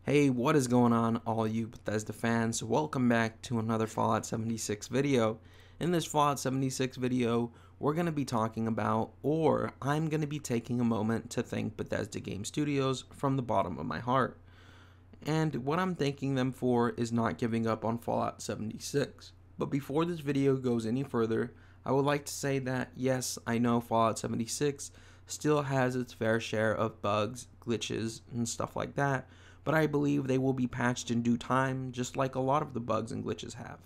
Hey, what is going on, all you Bethesda fans? Welcome back to another Fallout 76 video. In this Fallout 76 video, we're going to be talking about, or I'm going to be taking a moment to thank Bethesda Game Studios from the bottom of my heart. And what I'm thanking them for is not giving up on Fallout 76. But before this video goes any further, I would like to say that, yes, I know Fallout 76 still has its fair share of bugs, glitches, and stuff like that, but I believe they will be patched in due time, just like a lot of the bugs and glitches have.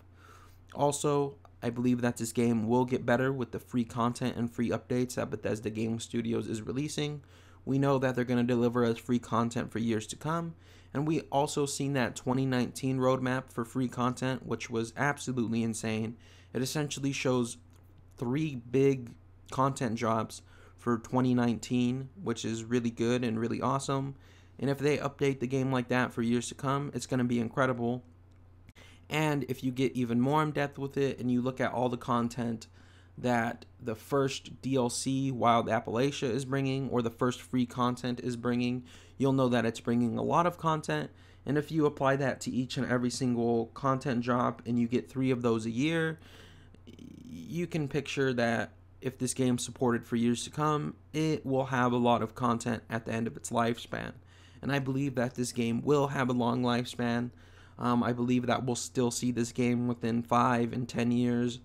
Also, I believe that this game will get better with the free content and free updates that Bethesda Game Studios is releasing. We know that they're going to deliver us free content for years to come, and we also seen that 2019 roadmap for free content, which was absolutely insane. It essentially shows 3 big content drops for 2019, which is really good and really awesome. And if they update the game like that for years to come, it's going to be incredible. And if you get even more in depth with it and you look at all the content that the first DLC, Wild Appalachia, is bringing, or the first free content is bringing, you'll know that it's bringing a lot of content. And if you apply that to each and every single content drop and you get 3 of those a year, you can picture that if this game's supported for years to come, it will have a lot of content at the end of its lifespan. And I believe that this game will have a long lifespan. I believe that we'll still see this game within 5 and 10 years,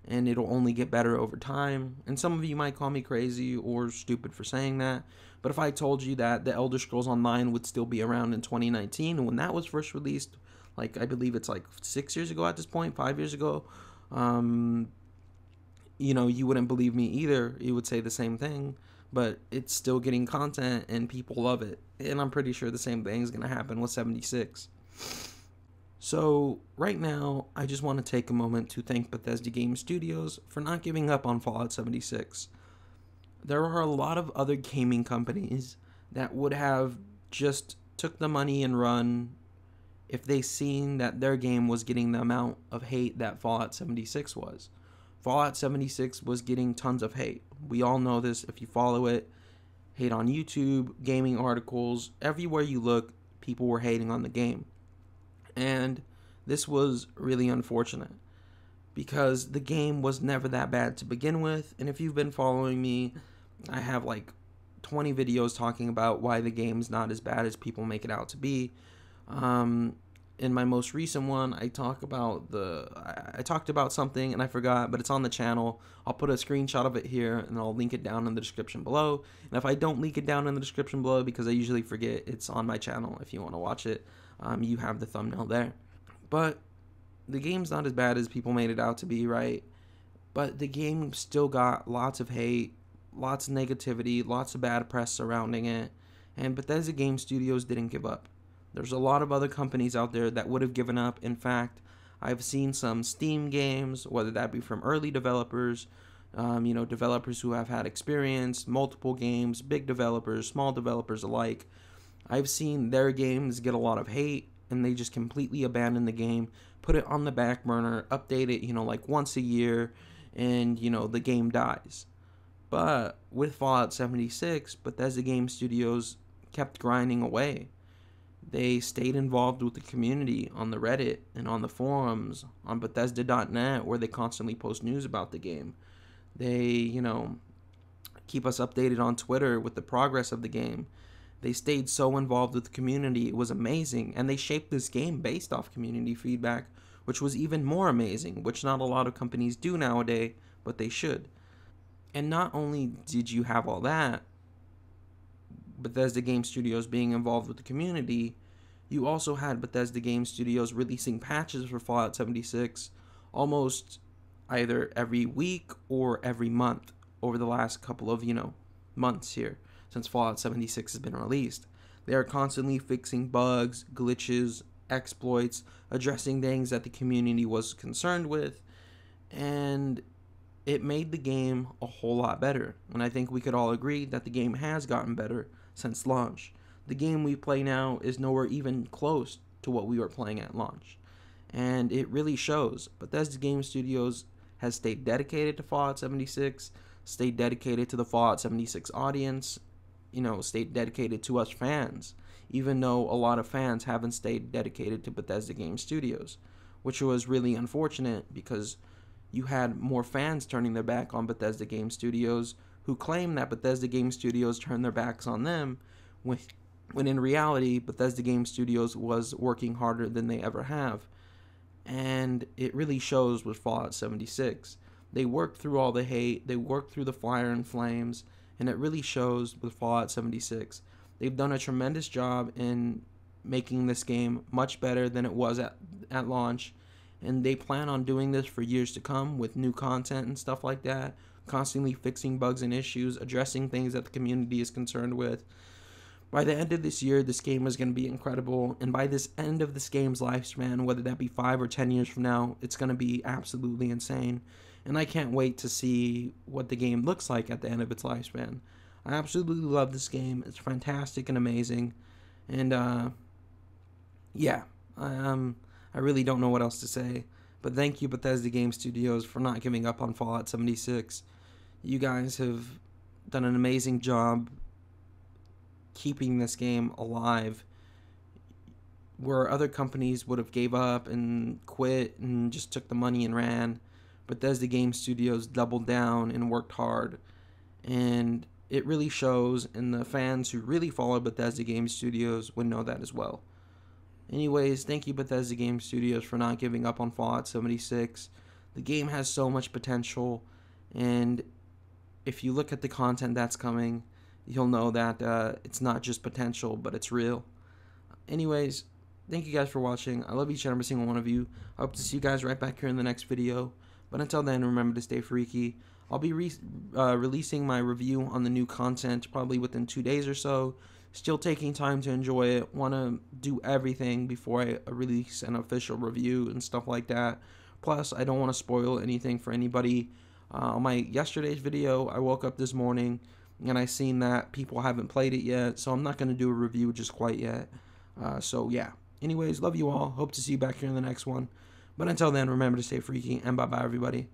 and it'll only get better over time. And some of you might call me crazy or stupid for saying that, but if I told you that the Elder Scrolls Online would still be around in 2019, when that was first released, like I believe it's like 6 years ago at this point, 5 years ago, you wouldn't believe me either. You would say the same thing, but it's still getting content and people love it. And I'm pretty sure the same thing is going to happen with 76. So right now, I just want to take a moment to thank Bethesda Game Studios for not giving up on Fallout 76. There are a lot of other gaming companies that would have just took the money and run if they seen that their game was getting the amount of hate that Fallout 76 was. Fallout 76 was getting tons of hate. We all know this if you follow it. Hate on YouTube, gaming articles, everywhere you look, people were hating on the game. And this was really unfortunate because the game was never that bad to begin with. And if you've been following me, I have like 20 videos talking about why the game's not as bad as people make it out to be. In my most recent one, I talked about something and I forgot, but it's on the channel. I'll put a screenshot of it here and I'll link it down in the description below. And if I don't link it down in the description below because I usually forget, it's on my channel if you want to watch it. You have the thumbnail there. But the game's not as bad as people made it out to be, right? But the game still got lots of hate, lots of negativity, lots of bad press surrounding it. And Bethesda Game Studios didn't give up. There's a lot of other companies out there that would have given up. In fact, I've seen some Steam games, whether that be from early developers, developers who have had experience, multiple games, big developers, small developers alike. I've seen their games get a lot of hate, and they just completely abandon the game, put it on the back burner, update it, like once a year, and, the game dies. But with Fallout 76, Bethesda Game Studios kept grinding away. They stayed involved with the community on the Reddit and on the forums, on Bethesda.net, where they constantly post news about the game. They, keep us updated on Twitter with the progress of the game. They stayed so involved with the community, it was amazing, and they shaped this game based off community feedback, which was even more amazing, which not a lot of companies do nowadays, but they should. And not only did you have all that, Bethesda Game Studios being involved with the community, you also had Bethesda Game Studios releasing patches for Fallout 76 almost either every week or every month over the last couple of, months here since Fallout 76 has been released. They are constantly fixing bugs, glitches, exploits, addressing things that the community was concerned with, and it made the game a whole lot better. And I think we could all agree that the game has gotten better since launch. The game we play now is nowhere even close to what we were playing at launch. And it really shows. Bethesda Game Studios has stayed dedicated to Fallout 76, stayed dedicated to the Fallout 76 audience, stayed dedicated to us fans. even though a lot of fans haven't stayed dedicated to Bethesda Game Studios, which was really unfortunate because you had more fans turning their back on Bethesda Game Studios who claim that Bethesda Game Studios turned their backs on them when in reality Bethesda Game Studios was working harder than they ever have. And it really shows with Fallout 76. They worked through all the hate, they worked through the fire and flames, and it really shows with Fallout 76. They've done a tremendous job in making this game much better than it was at launch, and they plan on doing this for years to come with new content and stuff like that, constantly fixing bugs and issues, addressing things that the community is concerned with. By the end of this year, this game is going to be incredible, and by this end of this game's lifespan, whether that be 5 or 10 years from now, it's going to be absolutely insane, and I can't wait to see what the game looks like at the end of its lifespan. I absolutely love this game. It's fantastic and amazing, and yeah, I really don't know what else to say, but thank you Bethesda Game Studios for not giving up on Fallout 76. You guys have done an amazing job keeping this game alive, where other companies would have gave up and quit and just took the money and ran. Bethesda Game Studios doubled down and worked hard, and it really shows, and the fans who really follow Bethesda Game Studios would know that as well. Anyways, thank you Bethesda Game Studios for not giving up on Fallout 76. The game has so much potential, and if you look at the content that's coming, you'll know that it's not just potential, but it's real. Anyways, thank you guys for watching. I love each and every single one of you. I hope to see you guys right back here in the next video. But until then, remember to stay freaky. I'll be releasing my review on the new content probably within 2 days or so. Still taking time to enjoy it. Want to do everything before I release an official review and stuff like that. Plus, I don't want to spoil anything for anybody. On my yesterday's video, I woke up this morning and I seen that people haven't played it yet, so I'm not going to do a review just quite yet. So yeah. Anyways, love you all. Hope to see you back here in the next one. But until then, remember to stay freaky, and bye-bye, everybody.